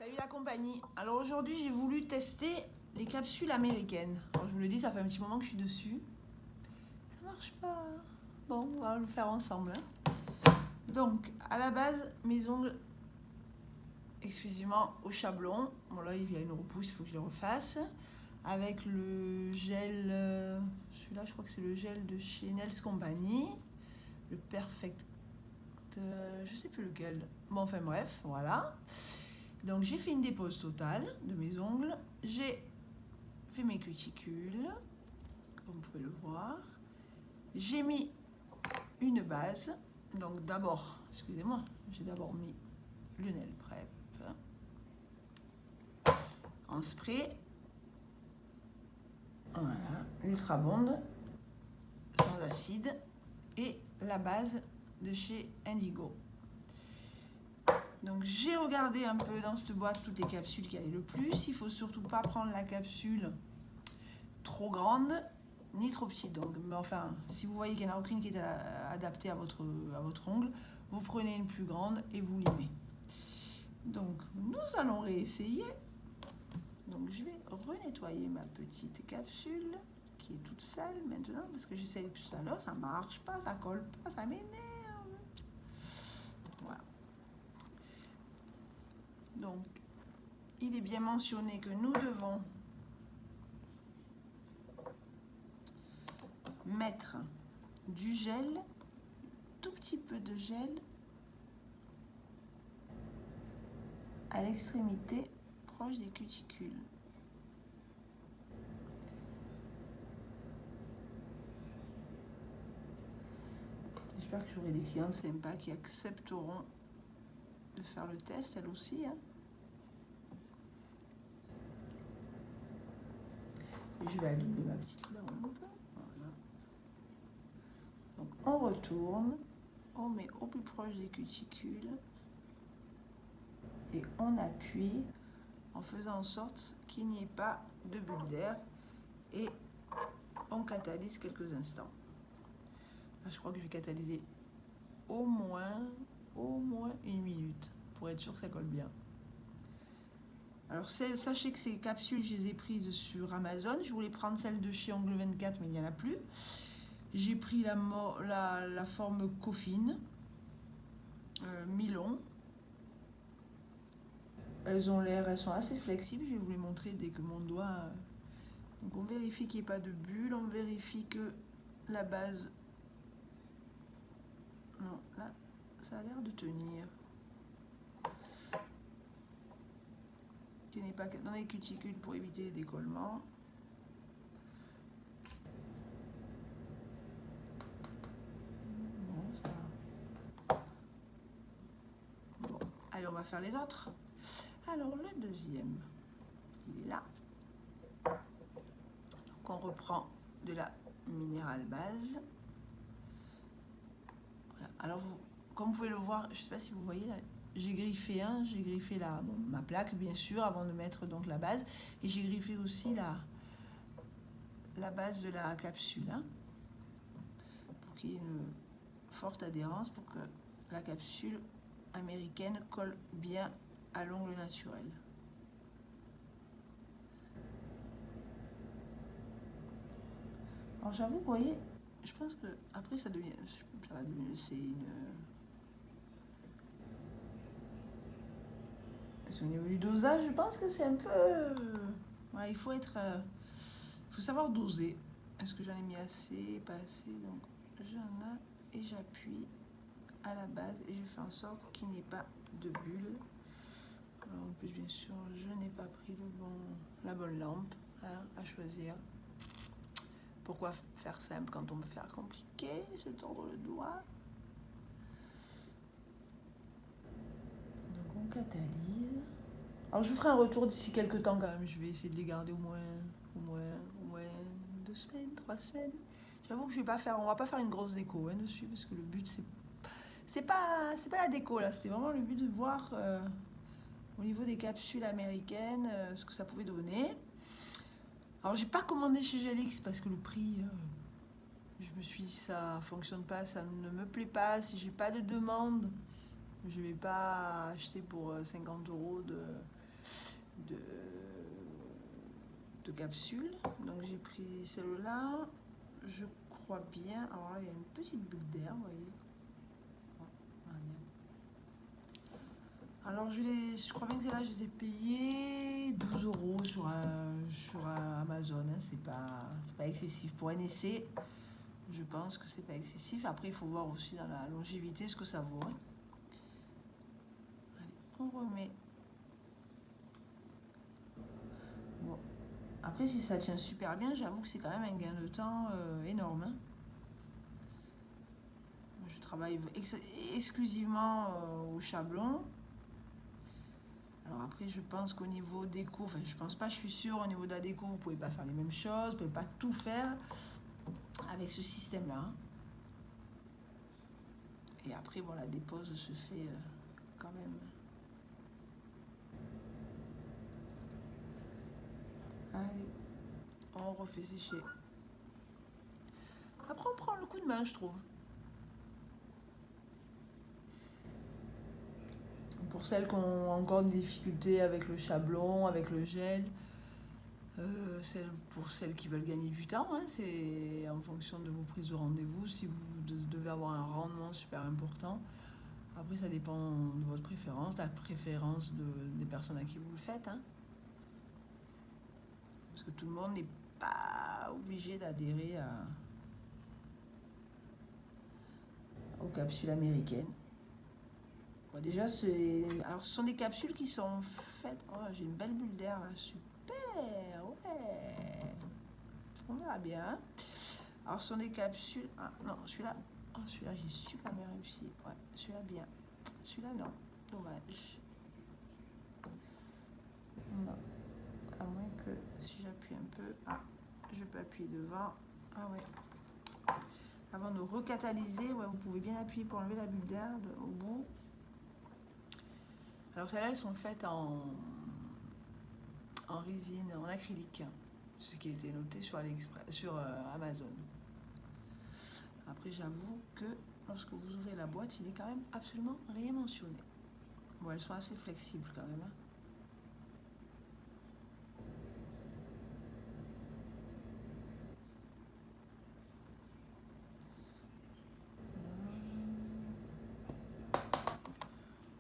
Salut la compagnie. Alors aujourd'hui j'ai voulu tester les capsules américaines. Alors je vous le dis, ça fait un petit moment que je suis dessus. Ça marche pas. Bon, on va le faire ensemble. Donc à la base, mes ongles exclusivement au chablon. Bon là il y a une repousse, il faut que je les refasse. Avec le gel, celui-là je crois que c'est le gel de chez Nails Company. Le Perfect, je sais plus lequel. Bon enfin bref, voilà. Donc j'ai fait une dépose totale de mes ongles, j'ai fait mes cuticules, comme vous pouvez le voir. J'ai mis une base, donc d'abord, excusez-moi, j'ai d'abord mis le nail prep en spray, voilà, Ultra Bond, sans acide, et la base de chez Indigo. Donc j'ai regardé un peu dans cette boîte toutes les capsules qui allaient le plus. Il faut surtout pas prendre la capsule trop grande ni trop petite. Donc, mais enfin, si vous voyez qu'il n'y en a aucune qui est adaptée à votre ongle, vous prenez une plus grande et vous limez. Donc nous allons réessayer. Donc je vais renettoyer ma petite capsule qui est toute sale maintenant parce que j'essaie depuis tout à l'heure, ça marche pas, ça colle pas, ça m'énerve. Voilà. Donc, il est bien mentionné que nous devons mettre du gel, tout petit peu de gel, à l'extrémité proche des cuticules. J'espère que j'aurai des clientes sympas qui accepteront de faire le test, elles aussi. Hein. Et je vais allumer ma petite lampe. Voilà. Donc on retourne, on met au plus proche des cuticules et on appuie en faisant en sorte qu'il n'y ait pas de bulle d'air et on catalyse quelques instants. Là, je crois que je vais catalyser au moins 1 minute pour être sûr que ça colle bien. Alors sachez que ces capsules, je les ai prises sur Amazon. Je voulais prendre celle de chez Ongle 24, mais il n'y en a plus. J'ai pris la forme Coffin, mi-long. Elles sont assez flexibles. Je vais vous les montrer dès que mon doigt. Donc on vérifie qu'il n'y ait pas de bulle. On vérifie que la base. Non, là, ça a l'air de tenir. Qu'il n'est pas dans les cuticules pour éviter les décollements. Bon, ça va. Bon, allez, on va faire les autres. Alors, le deuxième, il est là. Donc, on reprend de la minérale base. Voilà. Alors, comme vous pouvez le voir, je ne sais pas si vous voyez, j'ai griffé ma plaque, bien sûr, avant de mettre donc la base. Et j'ai griffé aussi la base de la capsule, hein, pour qu'il y ait une forte adhérence, pour que la capsule américaine colle bien à l'ongle naturel. Alors j'avoue, vous voyez, je pense que après ça va devenir, au niveau du dosage, je pense que c'est un peu, ouais, il faut savoir doser. Est-ce que j'en ai mis assez, pas assez? Donc j'en ai et j'appuie à la base et je fais en sorte qu'il n'y ait pas de bulle. Alors en plus, bien sûr, je n'ai pas pris la bonne lampe, hein, à choisir. Pourquoi faire simple quand on peut faire compliqué, se tordre le doigt? Donc on catalyse. Alors je vous ferai un retour d'ici quelques temps quand même. Je vais essayer de les garder au moins 2 semaines, 3 semaines. J'avoue que on va pas faire une grosse déco, hein, dessus, parce que le but c'est pas la déco là, c'est vraiment le but de voir au niveau des capsules américaines ce que ça pouvait donner. Alors j'ai pas commandé chez Gelix parce que le prix, je me suis dit ça fonctionne pas, ça ne me plaît pas. Si j'ai pas de demande, je vais pas acheter pour 50 € de, de capsules. Donc j'ai pris celle-là, je crois bien. Alors là, il y a une petite bulle d'air, vous voyez. Alors je crois bien que là, je les ai payés 12 euros sur Amazon. Hein. C'est pas excessif. Pour un essai, je pense que c'est pas excessif. Après, il faut voir aussi dans la longévité ce que ça vaut. Hein. Allez, on remet. Bon. Après, si ça tient super bien, j'avoue que c'est quand même un gain de temps énorme. Hein. Je travaille exclusivement au Chablon. Alors après, je pense qu'au niveau déco, enfin je pense pas, je suis sûre, au niveau de la déco, vous pouvez pas faire les mêmes choses, vous pouvez pas tout faire avec ce système-là. Et après, bon, la dépose se fait quand même. Allez, on refait sécher. Après, on prend le coup de main, je trouve. Pour celles qui ont encore des difficultés avec le chablon, avec le gel, pour celles qui veulent gagner du temps, hein, c'est en fonction de vos prises de rendez-vous. Si vous devez avoir un rendement super important, après ça dépend de votre préférence, la préférence des personnes à qui vous le faites. Hein. Parce que tout le monde n'est pas obligé d'adhérer aux capsules américaines. Bon, déjà, alors, ce sont des capsules qui sont faites. Oh, j'ai une belle bulle d'air là, super, ouais. On verra bien. Alors, ce sont des capsules. Ah, non, celui-là, celui-là, j'ai super bien réussi. Ouais, celui-là, bien. Celui-là, non. Dommage. Non. À moins que si j'appuie un peu. Ah, je peux appuyer devant. Ah, ouais. Avant de recatalyser, ouais, vous pouvez bien appuyer pour enlever la bulle d'air au bout. Alors celles-là, elles sont faites en résine, en acrylique, ce qui a été noté sur Amazon. Après, j'avoue que lorsque vous ouvrez la boîte, il est quand même absolument rien mentionné. Bon, elles sont assez flexibles quand même. Hein.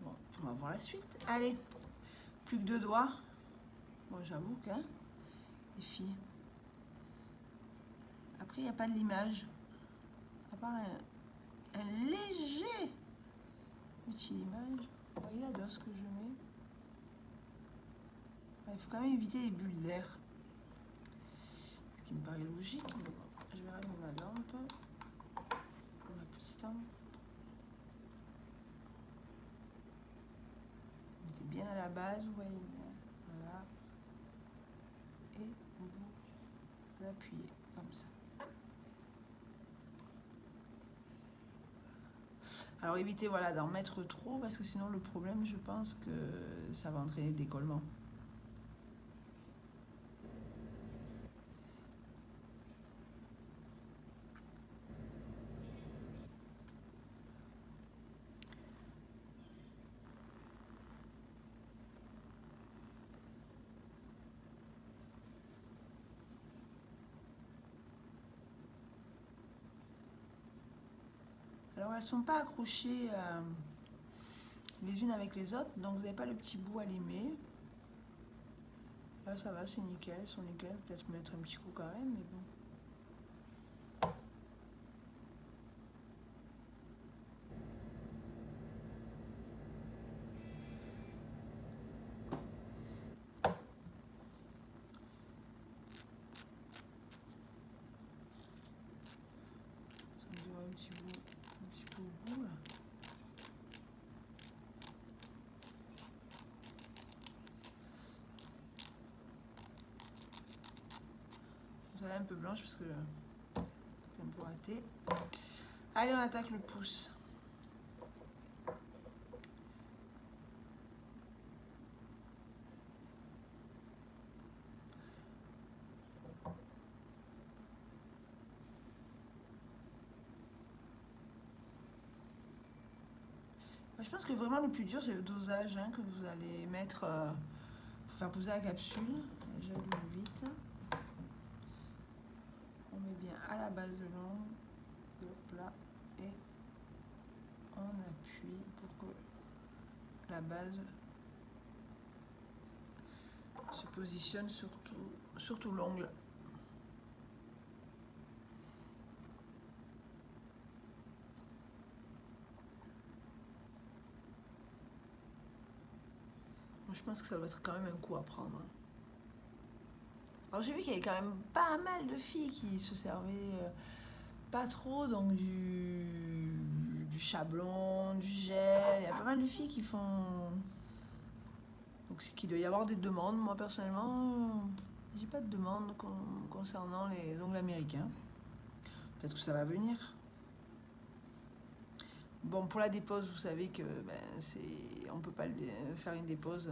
Bon, on va voir la suite. Allez, plus que 2 doigts. Bon, j'avoue que, hein, les filles. Après, il n'y a pas de l'image. À part un léger petit image. Vous voyez la dose que je mets. Il faut quand même éviter les bulles d'air. Ce qui me paraît logique. Mais bon, je vais rallumer ma lampe. Ma petite lampe. Mettez bien à la base, vous voyez bien. Voilà. Et vous appuyez comme ça. Alors évitez voilà, d'en mettre trop parce que sinon le problème, je pense que ça va entraîner des décollement. Alors elles ne sont pas accrochées les unes avec les autres, donc vous n'avez pas le petit bout à limer. Là ça va, c'est nickel, elles sont nickel, peut-être mettre un petit coup quand même, mais bon. Ça me dirait un petit peu au bout là. Celle-là un peu blanche parce que c'est un peu raté. Allez, on attaque le pouce. Je pense que vraiment le plus dur c'est le dosage hein, que vous allez mettre faire poser la capsule. J'allume vite. On met bien à la base de l'ongle. Hop là. Et on appuie pour que la base se positionne sur tout l'ongle. Je pense que ça doit être quand même un coup à prendre. Alors j'ai vu qu'il y avait quand même pas mal de filles qui se servaient pas trop donc du chablon, du gel. Il y a pas mal de filles qui font... Donc c'est qu'il doit y avoir des demandes. Moi personnellement, j'ai pas de demande concernant les ongles américains. Peut-être que ça va venir. Bon, pour la dépose, vous savez que on peut pas faire une dépose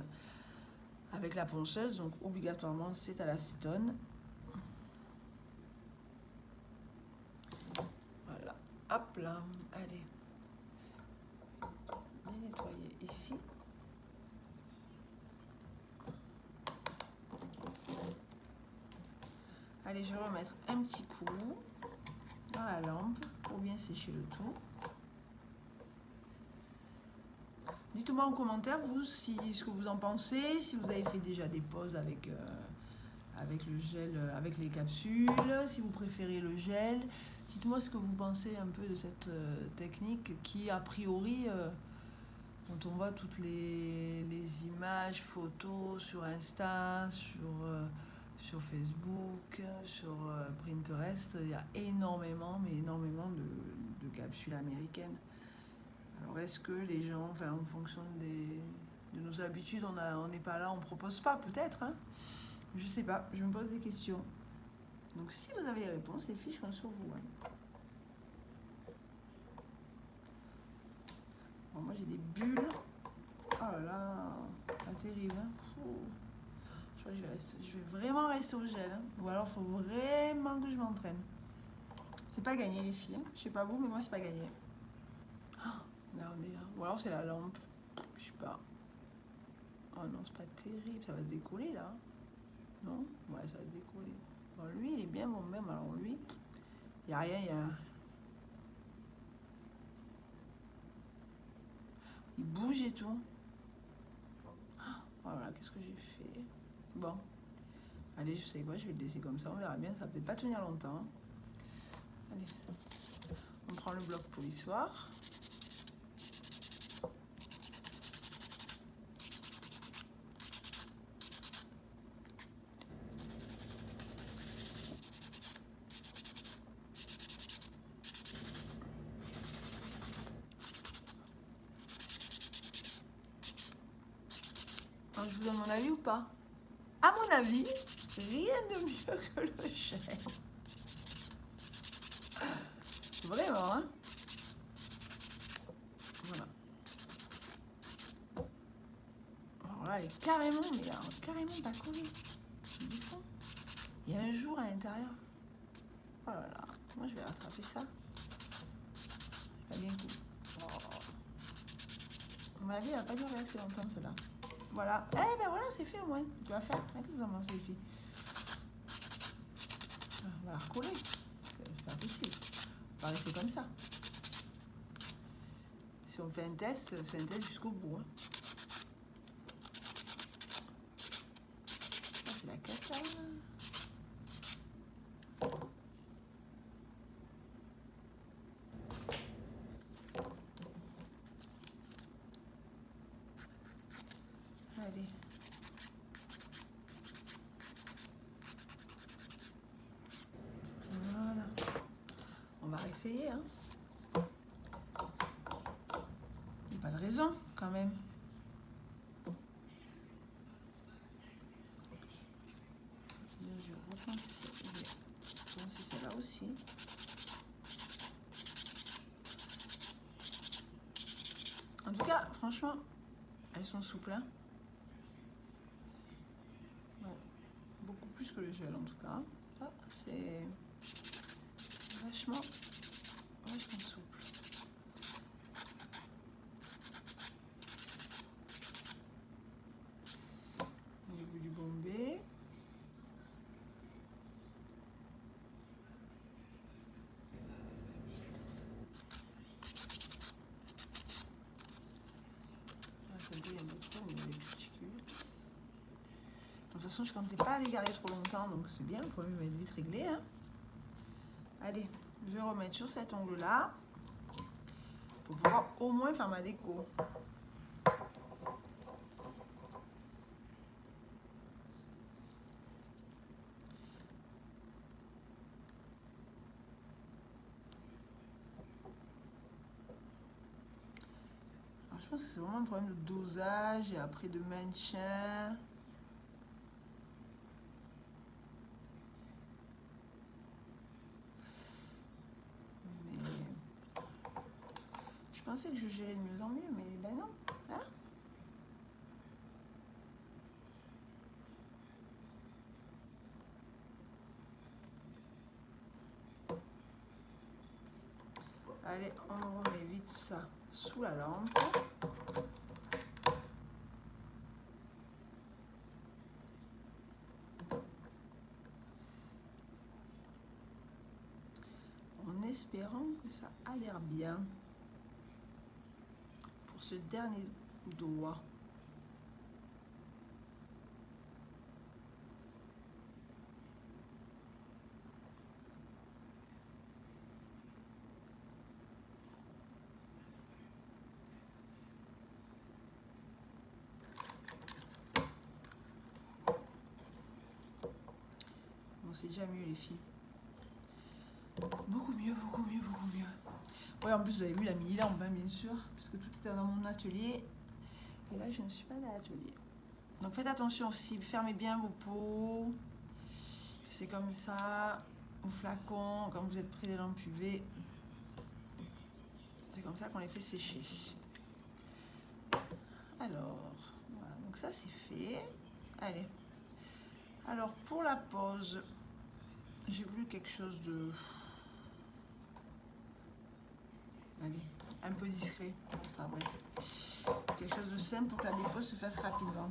avec la ponceuse, donc obligatoirement c'est à l'acétone. Voilà, hop là, allez, bien nettoyer ici. Allez, je vais remettre un petit coup dans la lampe pour bien sécher le tout. Dites-moi en commentaire, vous, ce que vous en pensez, si vous avez fait déjà des poses avec le gel, avec les capsules, si vous préférez le gel. Dites-moi ce que vous pensez un peu de cette technique qui, a priori, quand on voit toutes les images, photos sur Insta, sur Facebook, sur Pinterest, il y a énormément, mais énormément de capsules américaines. Alors est-ce que les gens, enfin, en fonction de nos habitudes, on n'est pas là, on propose pas, peut-être, hein? Je sais pas, je me pose des questions. Donc si vous avez les réponses, les fiches sont sur vous. Hein. Bon, moi j'ai des bulles. Oh là là, pas terrible. Hein. Je crois que je vais vraiment rester au gel. Hein. Ou alors il faut vraiment que je m'entraîne. C'est pas gagné les filles. Hein. Je sais pas vous, mais moi c'est pas gagné. Là on est là. Ou alors c'est la lampe. Je sais pas. Oh non, c'est pas terrible. Ça va se décoller là. Non? Ouais, ça va se décoller. Bon, lui, il est bien bon même. Alors lui, il n'y a rien. Il bouge et tout. Voilà, qu'est-ce que j'ai fait? Bon. Allez, je sais quoi, je vais le laisser comme ça. On verra bien. Ça va peut-être pas tenir longtemps. Allez. On prend le bloc polissoir. Alors, je vous donne mon avis ou pas? À mon avis, rien de mieux que le gel. Vraiment, hein? Voilà. Alors là, elle est carrément, mais alors, carrément pas collée. Du fond. Il y a un jour à l'intérieur. Oh là là. Moi, je vais rattraper ça. Pas bien cool. Oh. Ma vie, elle va pas durer assez longtemps, celle-là. Voilà. Eh ben voilà, c'est fait au moins. Tu vas faire. Qu'est-ce que vous en pensez, les filles? On va la recoller. C'est pas possible. On va rester comme ça. Si on fait un test, c'est un test jusqu'au bout. Hein. Ça, c'est la cata. Allez. Voilà. On va réessayer. Hein. Il n'y a pas de raison, quand même. Je vais repenser celle-là aussi. En tout cas, franchement, elles sont souples. Hein. Ouais. Beaucoup plus que le gel, en tout cas. Ça, c'est vachement souple. Au niveau toute façon, je ne comptais pas les garder trop longtemps, donc c'est bien, le problème va être vite réglé. Hein. Allez, je vais remettre sur cet ongle-là pour pouvoir au moins faire ma déco. Alors, je pense que c'est vraiment un problème de dosage et après de maintien. Je pensais que je gérais de mieux en mieux, mais ben non. Hein. Allez, on remet vite ça sous la lampe. En espérant que ça a l'air bien pour ce dernier doigt. C'est déjà mieux les filles. Beaucoup mieux, beaucoup mieux, beaucoup mieux. Oui, en plus vous avez vu la mini-lampe, hein, bien sûr, parce que tout était dans mon atelier. Et là, je ne suis pas dans l'atelier. Donc faites attention aussi, fermez bien vos pots. C'est comme ça, vos flacons, quand vous êtes près des lampes UV. C'est comme ça qu'on les fait sécher. Alors, voilà, donc ça c'est fait. Allez. Alors pour la pause, j'ai voulu quelque chose de... Allez, un peu discret, c'est pas vrai. Quelque chose de simple pour que la dépose se fasse rapidement.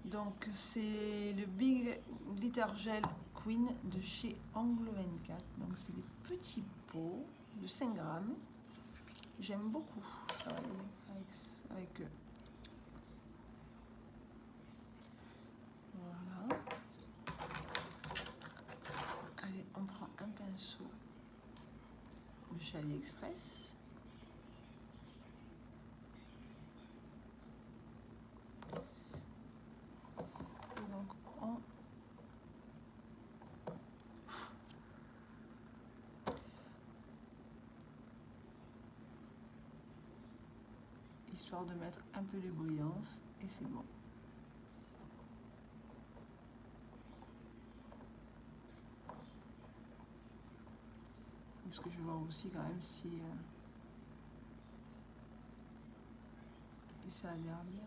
Donc c'est le Big Glitter Gel Queen de chez Angle 24. Donc c'est des petits pots de 5 grammes. J'aime beaucoup travailler avec eux. Voilà. Allez, on prend un pinceau de chez AliExpress. Et donc on histoire de mettre un peu de brillance et c'est bon. Parce que je vois aussi quand même si ça a l'air bien.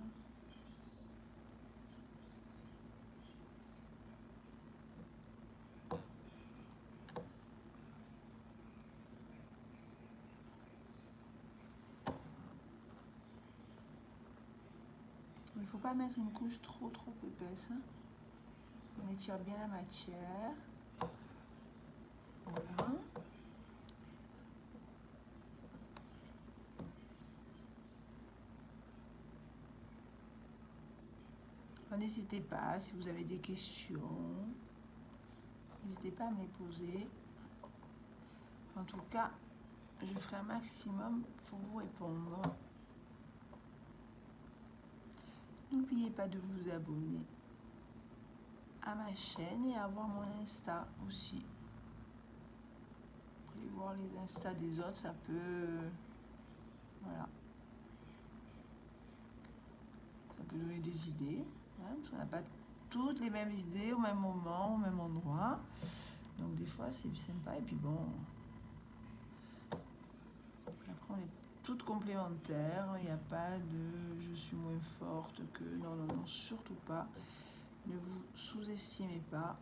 Il ne faut pas mettre une couche trop épaisse. Hein. On étire bien la matière. Voilà. N'hésitez pas, si vous avez des questions, n'hésitez pas à me les poser. En tout cas, je ferai un maximum pour vous répondre. N'oubliez pas de vous abonner à ma chaîne et à voir mon Insta aussi. Vous pouvez voir les Insta des autres, ça peut... Voilà. Ça peut donner des idées. Hein, parce qu'on n'a pas toutes les mêmes idées au même moment, au même endroit. Donc des fois, c'est sympa. Et puis bon... Après, on est toutes complémentaires. Il n'y a pas de je suis moins forte que... Non, non, non, surtout pas. Ne vous sous-estimez pas.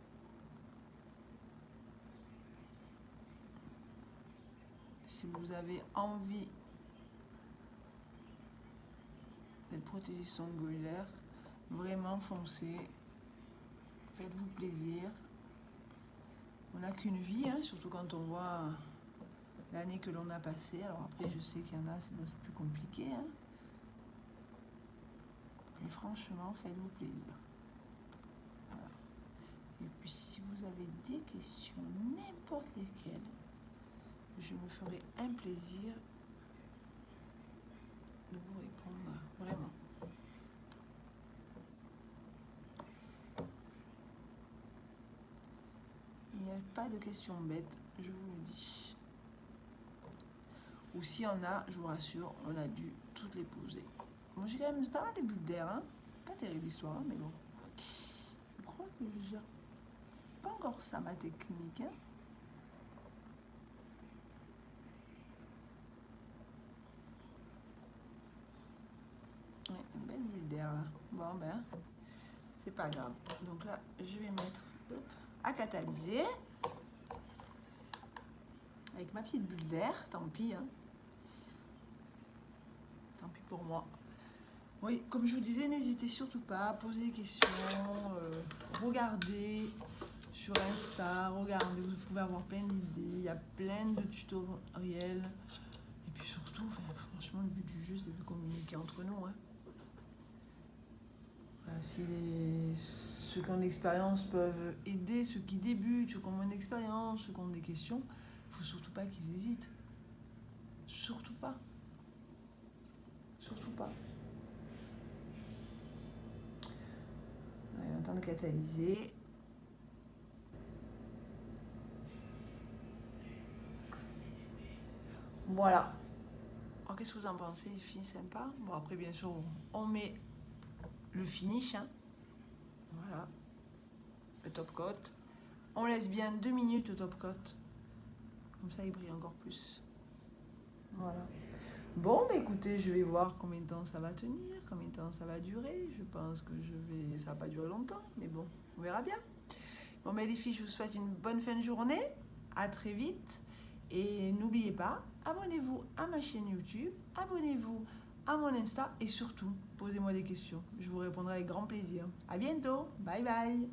Si vous avez envie d'être prothésiste ongulaire, vraiment foncez. Faites-vous plaisir. On n'a qu'une vie, hein, surtout quand on voit l'année que l'on a passée. Alors après, je sais qu'il y en a, c'est plus compliqué. Hein. Mais franchement, faites-vous plaisir. Voilà. Et puis si vous avez des questions, n'importe lesquelles, je me ferai un plaisir de vous répondre, vraiment. Il n'y a pas de questions bêtes, je vous le dis. Ou s'il y en a, je vous rassure, on a dû toutes les poser. Moi j'ai quand même pas mal de bulles d'air, hein. Pas terrible l'histoire, hein, mais bon. Je crois que je gère pas encore ça, ma technique. Hein. Ouais, une belle bulle d'air là. Bon ben, c'est pas grave. Donc là, je vais mettre à catalyser. Avec ma petite bulle d'air, tant pis. Hein. Tant pis pour moi. Oui, comme je vous disais, n'hésitez surtout pas à poser des questions, regardez sur Insta, regardez, vous pouvez avoir plein d'idées, il y a plein de tutoriels. Et puis surtout, franchement, le but du jeu, c'est de communiquer entre nous. Hein. Voilà, si ceux qui ont de l'expérience peuvent aider ceux qui débutent, ceux qui ont moins d'expérience, ceux qui ont des questions, il ne faut surtout pas qu'ils hésitent. Surtout pas. Surtout pas. On attend de catalyser. Voilà. Alors, qu'est-ce que vous en pensez, les filles? Sympa. Bon, après, bien sûr, on met le finish. Hein. Voilà. Le top coat. On laisse bien 2 minutes au top coat. Comme ça, il brille encore plus. Voilà. Bon, mais écoutez, je vais voir combien de temps ça va tenir, combien de temps ça va durer. Je pense que ça va pas durer longtemps, mais bon, on verra bien. Bon, mais les filles, je vous souhaite une bonne fin de journée. À très vite. Et n'oubliez pas, abonnez-vous à ma chaîne YouTube, abonnez-vous à mon Insta et surtout, posez-moi des questions. Je vous répondrai avec grand plaisir. À bientôt. Bye bye.